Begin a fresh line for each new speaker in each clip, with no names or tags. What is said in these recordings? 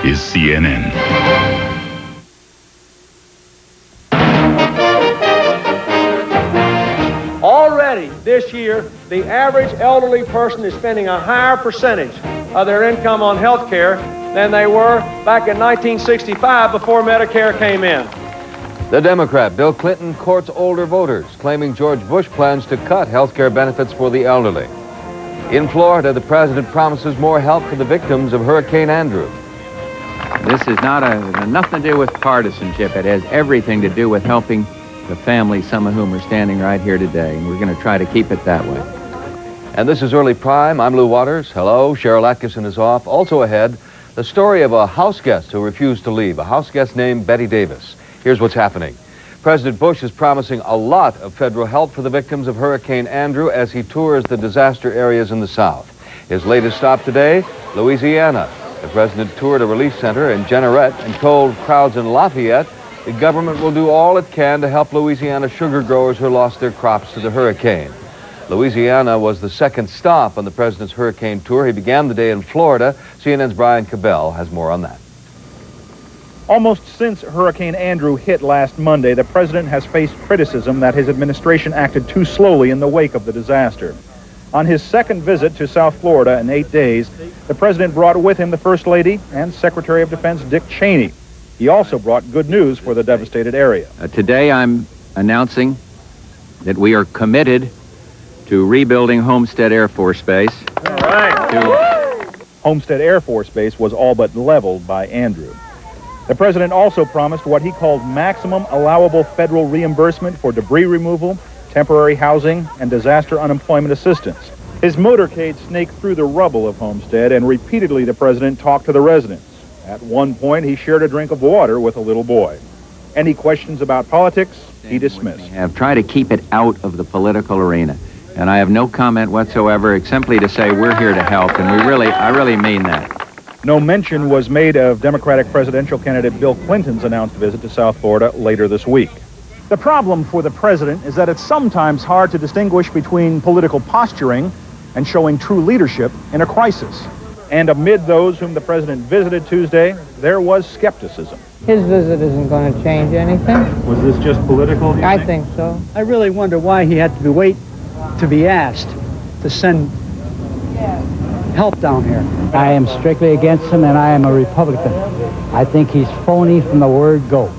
is CNN.
Already this year, the average elderly person is spending a higher percentage of their income on health care than they were back in 1965 before Medicare came in.
The Democrat Bill Clinton courts older voters, claiming George Bush plans to cut health care benefits for the elderly. In Florida, the president promises more help for the victims of Hurricane Andrew.
This is nothing to do with partisanship. It has everything to do with helping the families, some of whom are standing right here today, and we're going to try to keep it that way.
And this is Early Prime. I'm Lou Waters. Hello, Cheryl Atkinson is off. Also ahead, the story of a house guest who refused to leave, a house guest named Betty Davis. Here's what's happening. President Bush is promising a lot of federal help for the victims of Hurricane Andrew as he tours the disaster areas in the South. His latest stop today, Louisiana. The president toured a relief center in Jeanerette and told crowds in Lafayette the government will do all it can to help Louisiana sugar growers who lost their crops to the hurricane. Louisiana was the second stop on the president's hurricane tour. He began the day in Florida. CNN's Brian Cabell has more on that.
Almost since Hurricane Andrew hit last Monday, the president has faced criticism that his administration acted too slowly in the wake of the disaster. On his second visit to South Florida in 8 days, the president brought with him the First Lady and Secretary of Defense Dick Cheney. He also brought good news for the devastated area.
Today I'm announcing that we are committed to rebuilding Homestead Air Force Base.
All right. Homestead Air Force Base was all but leveled by Andrew. The president also promised what he called maximum allowable federal reimbursement for debris removal, temporary housing, and disaster unemployment assistance. His motorcade snaked through the rubble of Homestead, and repeatedly the president talked to the residents. At one point, he shared a drink of water with a little boy. Any questions about politics, he dismissed.
Have tried to keep it out of the political arena, and I have no comment whatsoever, except simply to say we're here to help, and I really mean that.
No mention was made of Democratic presidential candidate Bill Clinton's announced visit to South Florida later this week. The problem for the president is that it's sometimes hard to distinguish between political posturing and showing true leadership in a crisis. And amid those whom the president visited Tuesday, there was skepticism.
His visit isn't going to change anything.
Was this just political?
I think so.
I really wonder why he had to wait to be asked to send help down here.
I am strictly against him, and I am a Republican. I think he's phony from the word go.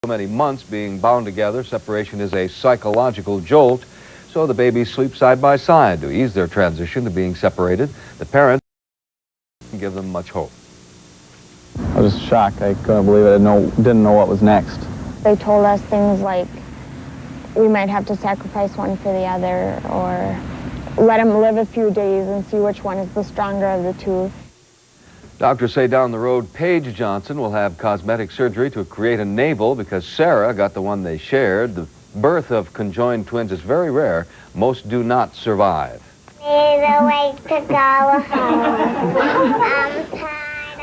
So many months being bound together, separation is a psychological jolt, so the babies sleep side by side to ease their transition to being separated. The parents give them much hope.
I was shocked. I couldn't believe it. I didn't know what was next.
They told us things like we might have to sacrifice one for the other, or let him live a few days and see which one is the stronger of the two.
Doctors say down the road, Paige Johnson will have cosmetic surgery to create a navel because Sarah got the one they shared. The birth of conjoined twins is very rare. Most do not survive.
Either way to go home.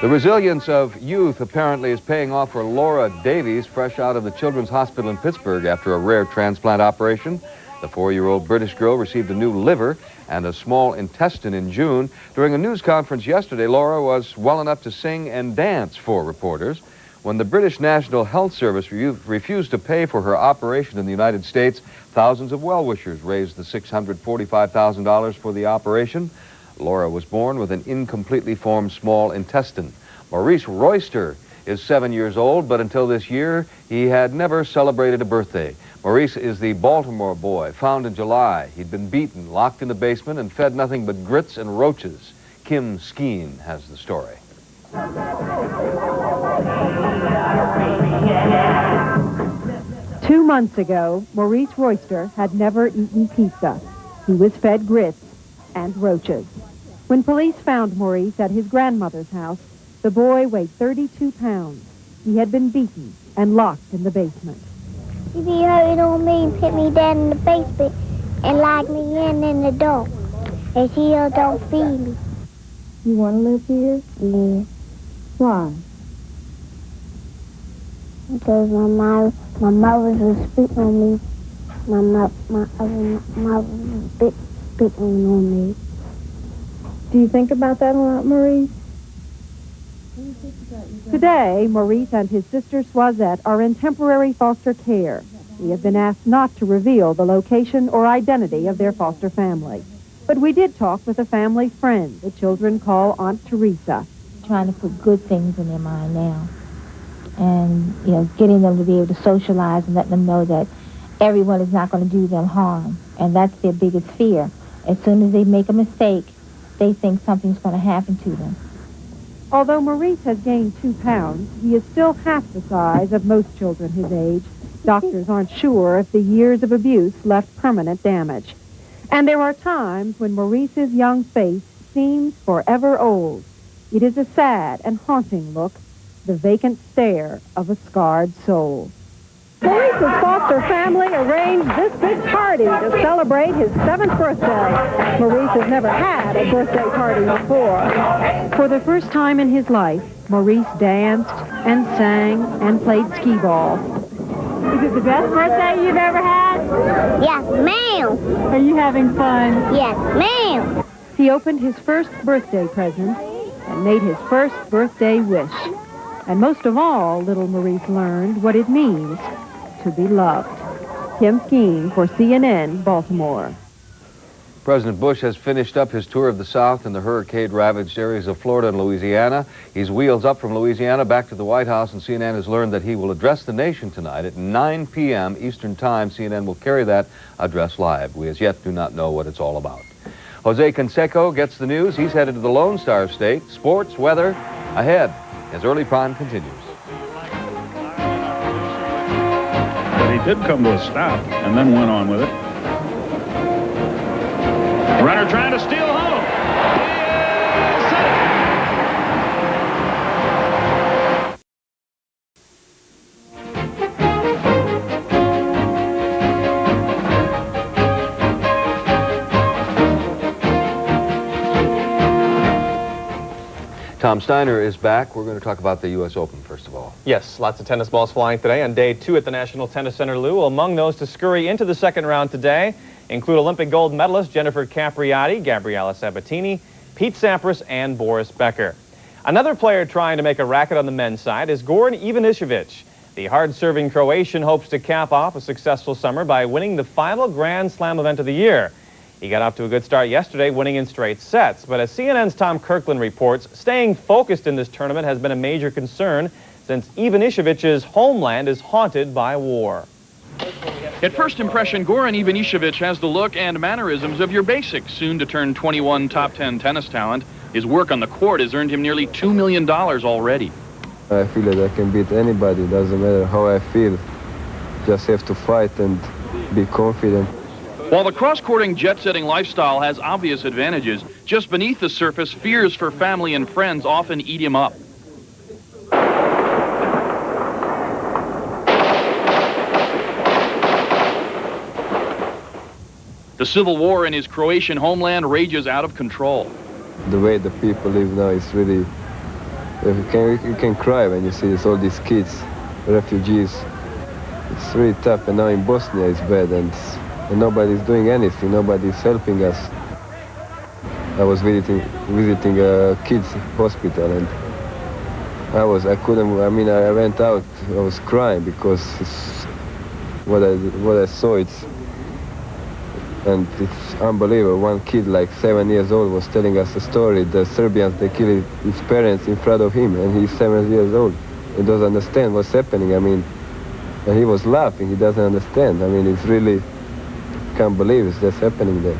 The resilience of youth apparently is paying off for Laura Davies, fresh out of the Children's Hospital in Pittsburgh after a rare transplant operation. The 4-year-old British girl received a new liver and a small intestine in June. During a news conference yesterday, Laura was well enough to sing and dance for reporters. When the British National Health Service refused to pay for her operation in the United States, thousands of well-wishers raised the $645,000 for the operation. Laura was born with an incompletely formed small intestine. Maurice Royster is 7 years old, but until this year, he had never celebrated a birthday. Maurice is the Baltimore boy, found in July. He'd been beaten, locked in the basement, and fed nothing but grits and roaches. Kim Skeen has the story.
2 months ago, Maurice Royster had never eaten pizza. He was fed grits and roaches. When police found Maurice at his grandmother's house, the boy weighed 32 pounds. He had been beaten and locked in the basement.
If you hurt on me, put me down in the basement and lock me in the door. And she don't feed me.
You want to live here?
Yeah.
Why?
Because my mother was spitting on me. My mother was spitting on me.
Do you think about that a lot, Maurice? Today, Maurice and his sister Soisette are in temporary foster care. We have been asked not to reveal the location or identity of their foster family. But we did talk with a family friend the children call Aunt Teresa.
Trying to put good things in their mind now. And, you know, getting them to be able to socialize and let them know that everyone is not going to do them harm. And that's their biggest fear. As soon as they make a mistake, they think something's going to happen to them.
Although Maurice has gained 2 pounds, he is still half the size of most children his age. Doctors aren't sure if the years of abuse left permanent damage. And there are times when Maurice's young face seems forever old. It is a sad and haunting look, the vacant stare of a scarred soul. Maurice's foster family arranged this big party to celebrate his 7th birthday. Maurice has never had a birthday party before. For the first time in his life, Maurice danced and sang and played skee-ball. Is it the best birthday you've ever had?
Yes, ma'am.
Are you having fun?
Yes, ma'am.
He opened his first birthday present and made his first birthday wish. And most of all, little Maurice learned what it means to be loved. Kim Skeen for CNN, Baltimore.
President Bush has finished up his tour of the South and the hurricane-ravaged areas of Florida and Louisiana. He's wheels up from Louisiana back to the White House, and CNN has learned that he will address the nation tonight at 9 p.m. Eastern Time. CNN will carry that address live. We as yet do not know what it's all about. Jose Canseco gets the news. He's headed to the Lone Star State. Sports, weather, ahead as Early Prime continues.
But he did come to a stop and then went on with it. Runner trying to steal home.
Tom Steiner is back. We're going to talk about the U.S. Open, first of all.
Yes, lots of tennis balls flying today on day 2 at the National Tennis Center, Lou. Among those to scurry into the second round today include Olympic gold medalist Jennifer Capriati, Gabriela Sabatini, Pete Sampras, and Boris Becker. Another player trying to make a racket on the men's side is Goran Ivanišević. The hard-serving Croatian hopes to cap off a successful summer by winning the final Grand Slam event of the year. He got off to a good start yesterday, winning in straight sets. But as CNN's Tom Kirkland reports, staying focused in this tournament has been a major concern since Ivanišević's homeland is haunted by war.
At first impression, Goran Ivanišević has the look and mannerisms of your basic, soon-to-turn 21 top 10 tennis talent. His work on the court has earned him nearly $2 million already.
I feel that I can beat anybody. Doesn't matter how I feel. Just have to fight and be confident.
While the cross-courting jet-setting lifestyle has obvious advantages, just beneath the surface, fears for family and friends often eat him up. The civil war in his Croatian homeland rages out of control.
The way the people live now is really... You can cry when you see all these kids, refugees. It's really tough, and now in Bosnia it's bad, and nobody's doing anything, nobody's helping us. I was visiting a kids hospital, and I went out, I was crying because it's what I saw, it's unbelievable. One kid, like 7 years old, was telling us a story. The Serbians, they killed his parents in front of him, and he's 7 years old. He doesn't understand what's happening. And he was laughing. He doesn't understand. It's really, can't believe it's just happening there.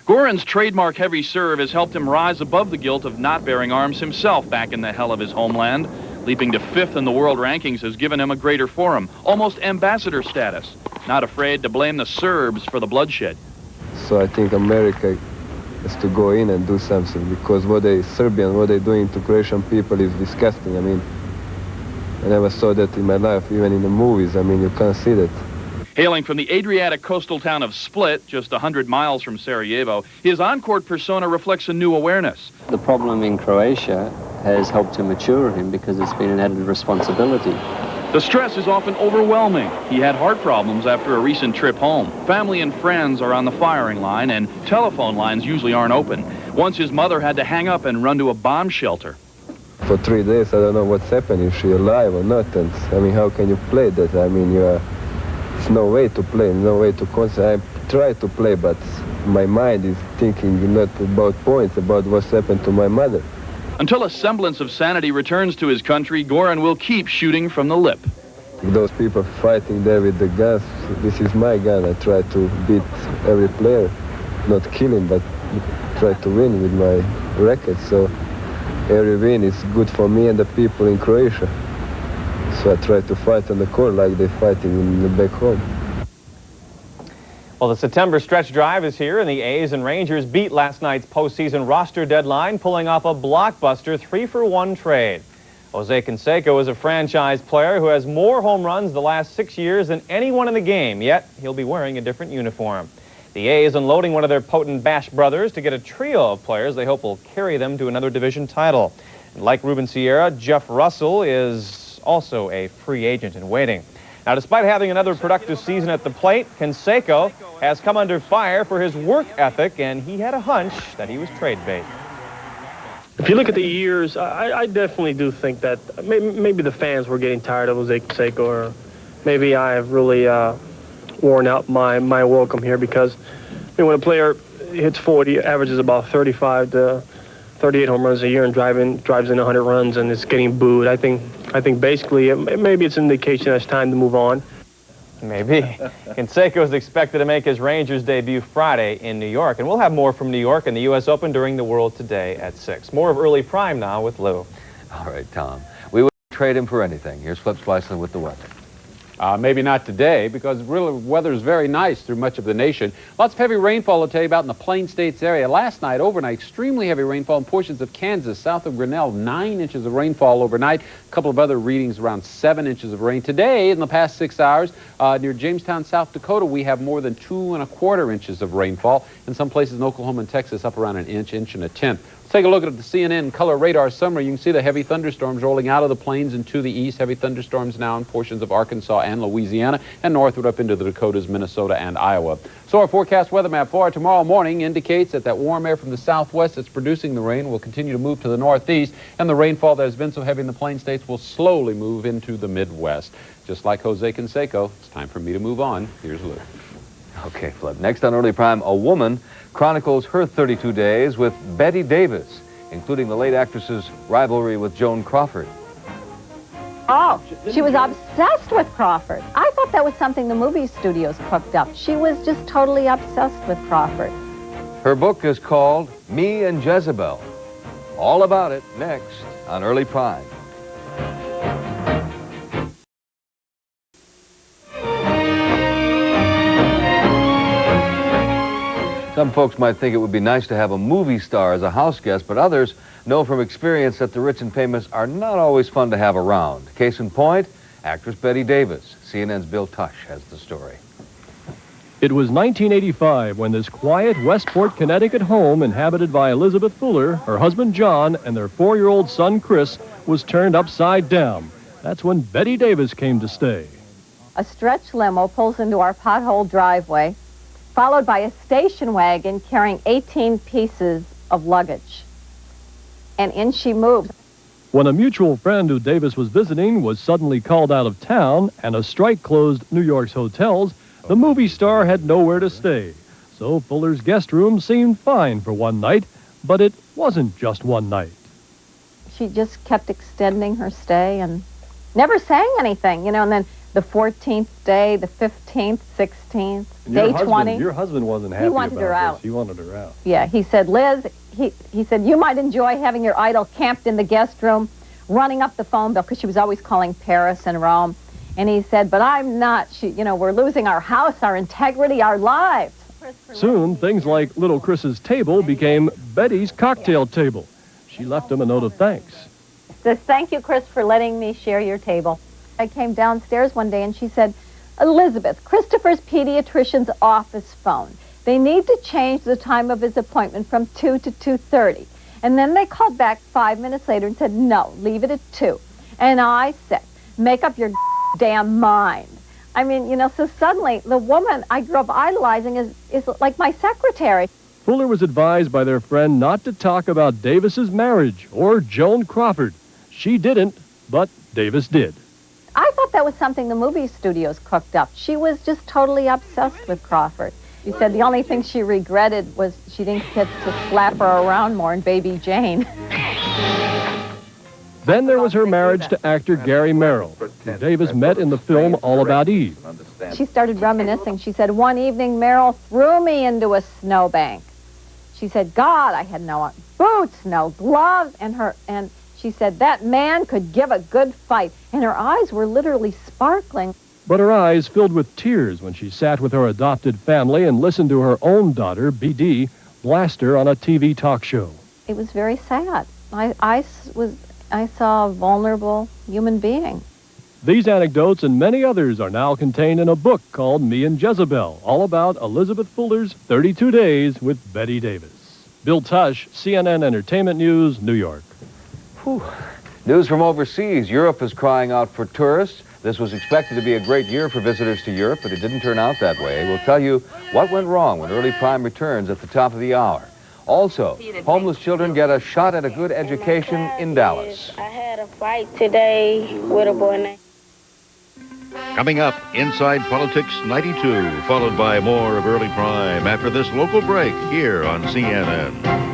Goran's trademark heavy serve has helped him rise above the guilt of not bearing arms himself back in the hell of his homeland. Leaping to 5th in the world rankings has given him a greater forum, almost ambassador status, not afraid to blame the Serbs for the bloodshed.
So I think America has to go in and do something, because what they're doing to Croatian people is disgusting. I never saw that in my life, even in the movies. You can't see that.
Hailing from the Adriatic coastal town of Split, just 100 miles from Sarajevo, his on-court persona reflects a new awareness.
The problem in Croatia has helped to mature him because it's been an added responsibility.
The stress is often overwhelming. He had heart problems after a recent trip home. Family and friends are on the firing line, and telephone lines usually aren't open. Once his mother had to hang up and run to a bomb shelter.
For 3 days, I don't know what's happening, if she's alive or not. And I mean, how can you play that? I mean, there's no way to play, no way to concentrate. I try to play, but my mind is thinking not about points, about what's happened to my mother.
Until a semblance of sanity returns to his country, Goran will keep shooting from the lip.
Those people fighting there with the guns, this is my gun. I try to beat every player, not kill him, but try to win with my racket. So every win is good for me and the people in Croatia. So I try to fight on the court like they're fighting in the back home.
Well, the September stretch drive is here, and the A's and Rangers beat last night's postseason roster deadline, pulling off a blockbuster 3-for-1 trade. Jose Canseco is a franchise player who has more home runs the last 6 years than anyone in the game, yet he'll be wearing a different uniform. The A's unloading one of their potent Bash brothers to get a trio of players they hope will carry them to another division title. And like Ruben Sierra, Jeff Russell is also a free agent in waiting. Now, despite having another productive season at the plate, Canseco has come under fire for his work ethic, and he had a hunch that he was trade bait.
If you look at the years, I definitely do think that maybe the fans were getting tired of Jose Canseco, or maybe I have really worn out my welcome here, because when a player hits 40, averages about 35 to 38 home runs a year and drives in 100 runs, and it's getting booed. I think basically maybe it's an indication that it's time to move on.
Maybe. Canseco is expected to make his Rangers debut Friday in New York, and we'll have more from New York and the U.S. Open during the World Today at 6. More of Early Prime now with Lou.
All right, Tom. We wouldn't trade him for anything. Here's Flip Slicer with the weather.
Maybe not today, because really weather is very nice through much of the nation. Lots of heavy rainfall, I'll tell you about, in the Plain States area. Last night, overnight, extremely heavy rainfall in portions of Kansas, south of Grinnell, 9 inches of rainfall overnight. A couple of other readings around 7 inches of rain. Today, in the past 6 hours, near Jamestown, South Dakota, we have more than 2¼ inches of rainfall. In some places in Oklahoma and Texas, up around an inch, inch and a tenth. Take a look at the CNN color radar summary. You can see the heavy thunderstorms rolling out of the plains and to the east. Heavy thunderstorms now in portions of Arkansas and Louisiana, and northward up into the Dakotas, Minnesota, and Iowa. So our forecast weather map for tomorrow morning indicates that warm air from the southwest that's producing the rain will continue to move to the northeast, and the rainfall that has been so heavy in the Plain States will slowly move into the Midwest. Just like Jose Canseco, it's time for me to move on. Here's Lou.
Okay, Flip. Next on Early Prime, a woman chronicles her 32 days with Bette Davis, including the late actress's rivalry with Joan Crawford.
Oh, she was obsessed with Crawford. I thought that was something the movie studios cooked up. She was just totally obsessed with Crawford.
Her book is called Me and Jezebel. All about it next on Early Prime. Some folks might think it would be nice to have a movie star as a house guest, but others know from experience that the rich and famous are not always fun to have around. Case in point, actress Bette Davis. CNN's Bill Tush has the story.
It was 1985 when this quiet Westport, Connecticut home inhabited by Elizabeth Fuller, her husband John, and their 4-year-old son Chris was turned upside down. That's when Bette Davis came to stay.
A stretch limo pulls into our pothole driveway, followed by a station wagon carrying 18 pieces of luggage. And in she moves.
When a mutual friend who Davis was visiting was suddenly called out of town and a strike closed New York's hotels, the movie star had nowhere to stay. So Fuller's guest room seemed fine for one night, but it wasn't just one night.
She just kept extending her stay and never sang anything, you know, and then the 14th day, the 15th, 16th, day 20.
Your husband wasn't happy
He wanted her out.
He wanted her out.
Yeah, he said, Liz, he said, you might enjoy having your idol camped in the guest room, running up the phone bill, because she was always calling Paris and Rome. And he said, but I'm not. We're losing our house, our integrity, our lives.
Soon, things like little Chris's table became Betty's cocktail table. She left him a note of thanks.
Says, thank you, Chris, for letting me share your table. I came downstairs one day and she said, Elizabeth, Christopher's pediatrician's office phone. They need to change the time of his appointment from 2 to 2:30. And then they called back 5 minutes later and said, no, leave it at 2. And I said, make up your damn mind. I mean, you know, so suddenly the woman I grew up idolizing is like my secretary.
Fuller was advised by their friend not to talk about Davis's marriage or Joan Crawford. She didn't, but Davis did.
I thought that was something the movie studios cooked up. She was just totally obsessed with Crawford. She said the only thing she regretted was she didn't get to slap her around more in Baby Jane.
Then there was her marriage to actor Gary Merrill, who Davis met in the film All About Eve.
She started reminiscing. She said, one evening Merrill threw me into a snowbank. She said, God, I had no boots, no gloves, and she said, that man could give a good fight. And her eyes were literally sparkling.
But her eyes filled with tears when she sat with her adopted family and listened to her own daughter, BD, blast her on a TV talk show.
It was very sad. I saw a vulnerable human being.
These anecdotes and many others are now contained in a book called Me and Jezebel, all about Elizabeth Fuller's 32 Days with Betty Davis. Bill Tush, CNN Entertainment News, New York.
Whew. News from overseas. Europe is crying out for tourists. This was expected to be a great year for visitors to Europe, but it didn't turn out that way. We'll tell you what went wrong when Early Prime returns at the top of the hour. Also, homeless children get a shot at a good education in Dallas.
I had a fight today with a boy named...
Coming up, Inside Politics 92, followed by more of Early Prime after this local break here on CNN.